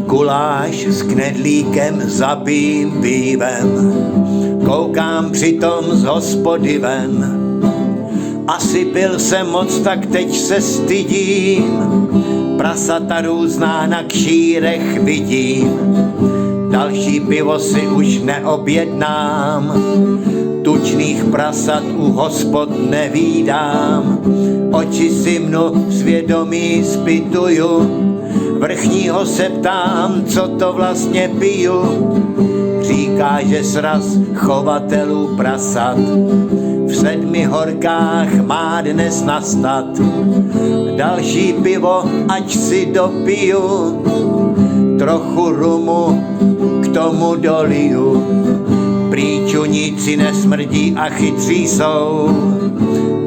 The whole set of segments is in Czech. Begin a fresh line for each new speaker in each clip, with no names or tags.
Guláš s knedlíkem zabijím pívem, koukám přitom z hospody ven. Asi pil jsem moc, tak teď se stydím, prasata různá na kšírech vidím. Další pivo si už neobjednám, tučných prasat u hospod nevídám. Oči si mnu svědomí zpytuju, vrchního se ptám, co to vlastně piju. Říká, že sraz chovatelů prasat v 7 horkách má dnes nastat. Další pivo, ať si dopiju, trochu rumu k tomu doliju. Prý čuníci nesmrdí a chytří jsou,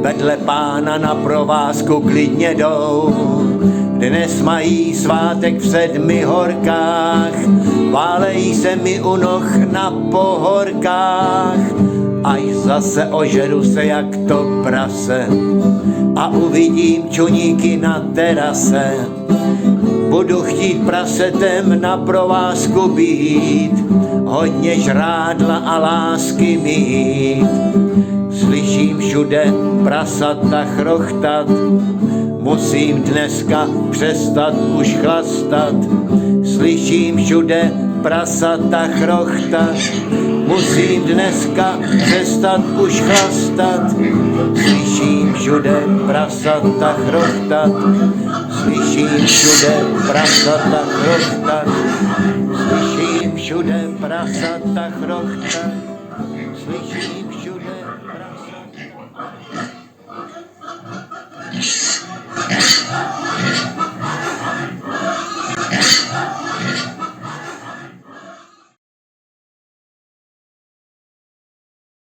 vedle pána na provázku klidně jdou. Dnes mají svátek v 7 horkách, válejí se mi u noh na pohorkách. Až zase ožeru se jak to prase a uvidím čuníky na terase. Budu chtít prasetem na provázku být, hodně žrádla a lásky mít. Slyším všude prasata chrochtat, musím dneska přestat už chlastat. Slyším všude prasata chrochtat, musím dneska přestat už chlastat. Slyším všude prasata chrochtat, slyším všude prasata chrochtat, slyším všude prasata chrochtat, slyším všude prasata.